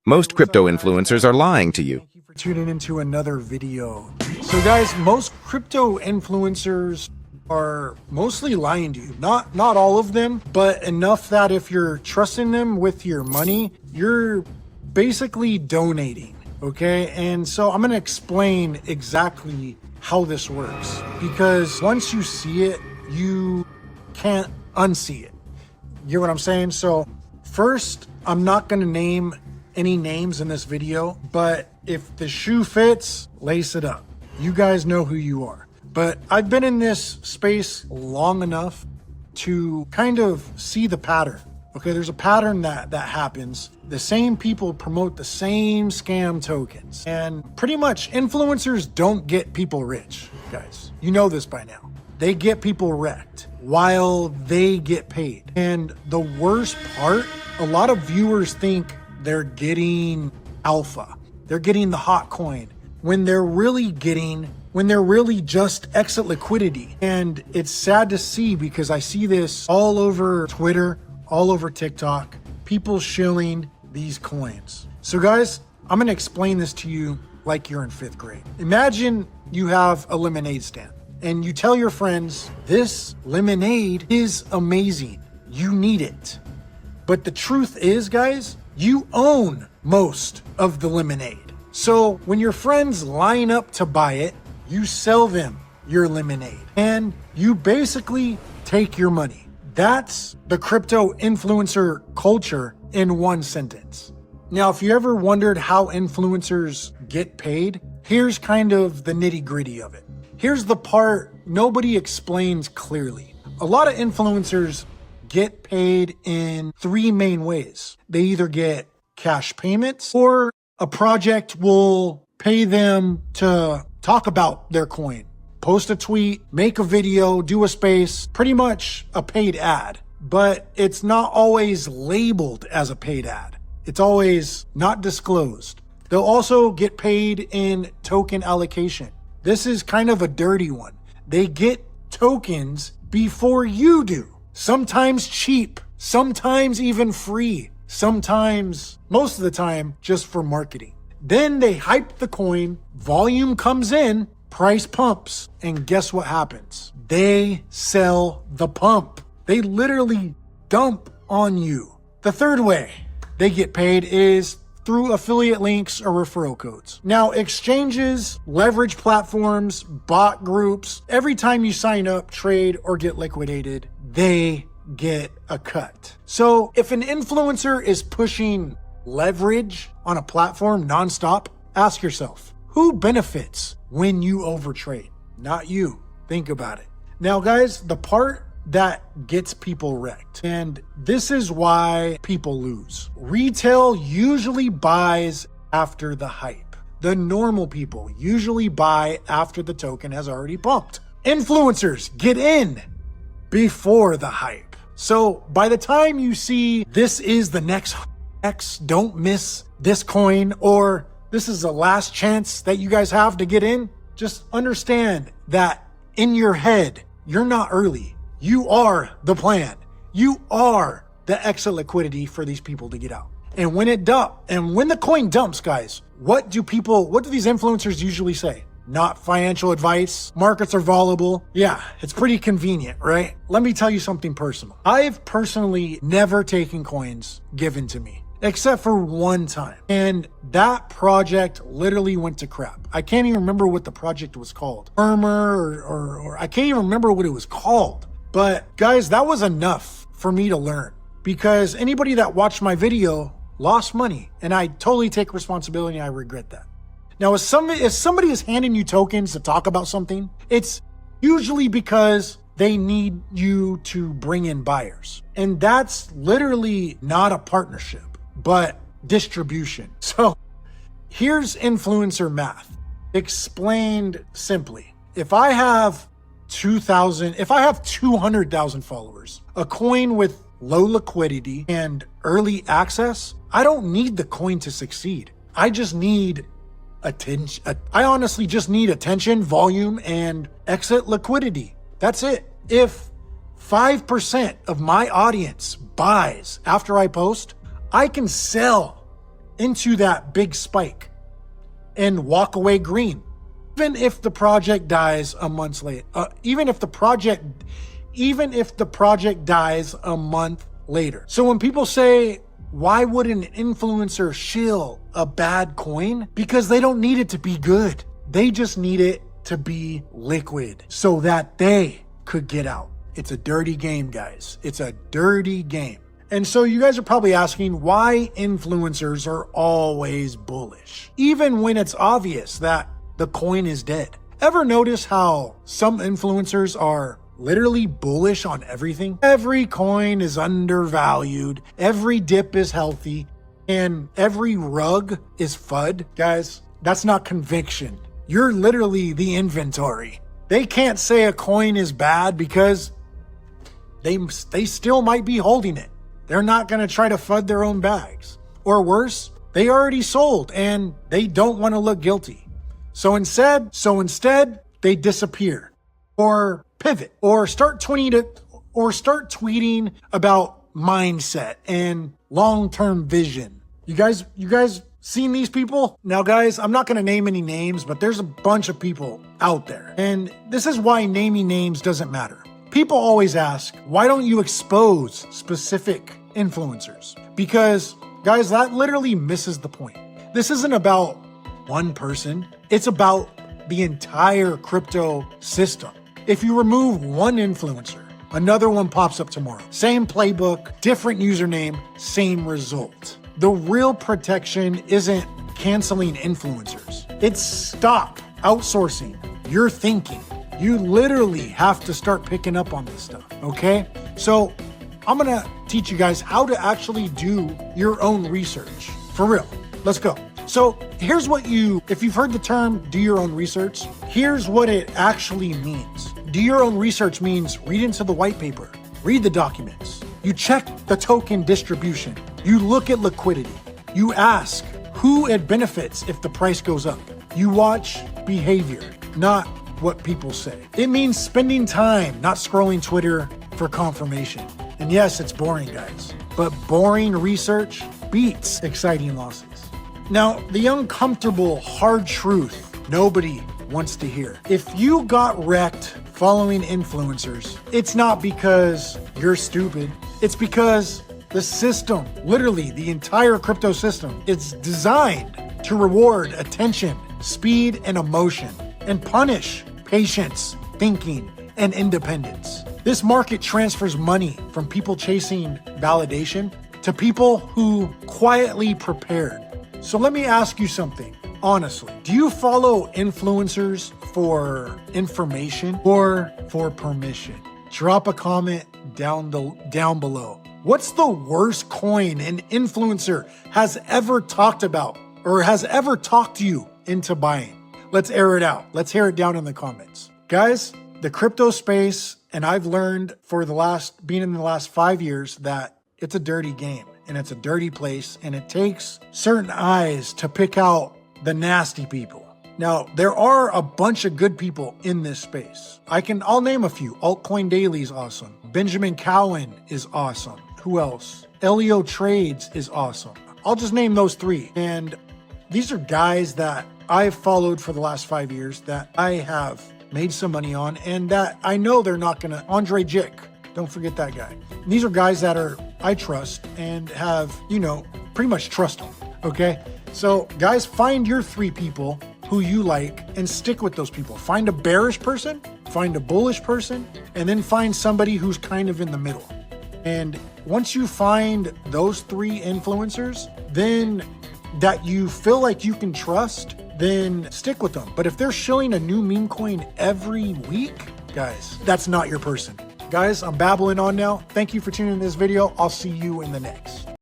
Most crypto influencers are lying to you. Thank you for tuning into another video. So guys, most crypto influencers are mostly lying to you. Not all of them, but enough that if you're trusting them with your money, you're basically donating, okay? And so I'm gonna explain exactly how this works, because once you see it, you can't unsee it. You get what I'm saying? So first, I'm not gonna name any names in this video, but if the shoe fits, lace it up. You guys know who you are. But I've been in this space long enough to kind of see the pattern. Okay, there's a pattern that happens. The same people promote the same scam tokens. And pretty much influencers don't get people rich, guys. You know this by now. They get people wrecked while they get paid. And the worst part, a lot of viewers think they're getting alpha. They're getting the hot coin when they're really just exit liquidity. And it's sad to see, because I see this all over Twitter, all over TikTok, people shilling these coins. So guys, I'm gonna explain this to you like you're in 5th grade. Imagine you have a lemonade stand and you tell your friends, this lemonade is amazing, you need it. But the truth is, guys, you own most of the lemonade. So when your friends line up to buy it, you sell them your lemonade and you basically take your money. That's the crypto influencer culture in one sentence. Now, if you ever wondered how influencers get paid, here's kind of the nitty-gritty of it. Here's the part nobody explains clearly. A lot of influencers get paid in 3 main ways. They either get cash payments, or a project will pay them to talk about their coin, post a tweet, make a video, do a space, pretty much a paid ad. But it's not always labeled as a paid ad. It's always not disclosed. They'll also get paid in token allocation. This is kind of a dirty one. They get tokens before you do. Sometimes cheap, sometimes even free, sometimes, most of the time, just for marketing. Then they hype the coin, volume comes in, price pumps, and guess what happens? They sell the pump. They literally dump on you. The third way they get paid is through affiliate links or referral codes. Now, exchanges, leverage platforms, bot groups, every time you sign up, trade, or get liquidated, they get a cut. So if an influencer is pushing leverage on a platform nonstop, ask yourself, who benefits when you overtrade? Not you. Think about it. Now, guys, the part that gets people wrecked, and this is why people lose. Retail usually buys after the hype. The normal people usually buy after the token has already pumped. Influencers get in before the hype. So by the time you see this is the next X, don't miss this coin, or this is the last chance that you guys have to get in, just understand that in your head, you're not early. You are the plan. You are the exit liquidity for these people to get out. And when the coin dumps, guys, what do these influencers usually say? Not financial advice. Markets are volatile. Yeah, it's pretty convenient, right? Let me tell you something personal. I've personally never taken coins given to me, except for one time. And that project literally went to crap. I can't even remember what the project was called. Murmur or I can't even remember what it was called. But guys, that was enough for me to learn, because anybody that watched my video lost money, and I totally take responsibility and I regret that. Now, if somebody is handing you tokens to talk about something, it's usually because they need you to bring in buyers. And that's literally not a partnership, but distribution. So here's influencer math explained simply. If I have 200,000 followers, a coin with low liquidity and early access, I don't need the coin to succeed. I just need attention. I honestly just need attention, volume, and exit liquidity. That's it. If 5% of my audience buys after I post, I can sell into that big spike and walk away green. Even if the project dies a month later, even if the project dies a month later. So when people say, why would an influencer shill a bad coin? Because they don't need it to be good. They just need it to be liquid so that they could get out. It's a dirty game, guys. It's a dirty game. And so you guys are probably asking why influencers are always bullish, even when it's obvious that the coin is dead. Ever notice how some influencers are literally bullish on everything? Every coin is undervalued, every dip is healthy, and every rug is FUD. Guys, that's not conviction. You're literally the inventory. They can't say a coin is bad because they still might be holding it. They're not going to try to FUD their own bags. Or worse, they already sold and they don't want to look guilty. So instead, they disappear or pivot or start tweeting about mindset and long-term vision. You guys seen these people? Now guys, I'm not going to name any names, but there's a bunch of people out there. And this is why naming names doesn't matter. People always ask, why don't you expose specific influencers? Because guys, that literally misses the point. This isn't about one person. It's about the entire crypto system. If you remove one influencer, another one pops up tomorrow. Same playbook, different username, same result. The real protection isn't canceling influencers. It's stop outsourcing your thinking. You literally have to start picking up on this stuff, okay? So I'm gonna teach you guys how to actually do your own research. For real, let's go. So here's what if you've heard the term do your own research, here's what it actually means. Do your own research means read into the white paper, read the documents. You check the token distribution. You look at liquidity. You ask who it benefits if the price goes up. You watch behavior, not what people say. It means spending time, not scrolling Twitter for confirmation. And yes, it's boring, guys, but boring research beats exciting losses. Now, the uncomfortable, hard truth nobody wants to hear. If you got wrecked following influencers, it's not because you're stupid. It's because the system, literally the entire crypto system, it's designed to reward attention, speed, and emotion, and punish patience, thinking, and independence. This market transfers money from people chasing validation to people who quietly prepared. So let me ask you something, honestly. Do you follow influencers for information or for permission? Drop a comment down below. What's the worst coin an influencer has ever talked about or has ever talked you into buying? Let's air it out. Let's hear it down in the comments. Guys, the crypto space, and I've learned being in the last 5 years that it's a dirty game and it's a dirty place and it takes certain eyes to pick out the nasty people. Now, there are a bunch of good people in this space. I'll name a few. Altcoin Daily is awesome. Benjamin Cowan is awesome. Who else? Elio Trades is awesome. I'll just name those three. And these are guys that I've followed for the last 5 years that I have made some money on and that I know they're not gonna. Andre Jick, don't forget that guy. These are guys that I trust and have, pretty much trust them, okay? So guys, find your 3 people who you like and stick with those people. Find a bearish person, find a bullish person, and then find somebody who's kind of in the middle. And once you find those 3 influencers, then that you feel like you can trust, then stick with them. But if they're shilling a new meme coin every week, guys, that's not your person. Guys, I'm babbling on now. Thank you for tuning in this video. I'll see you in the next.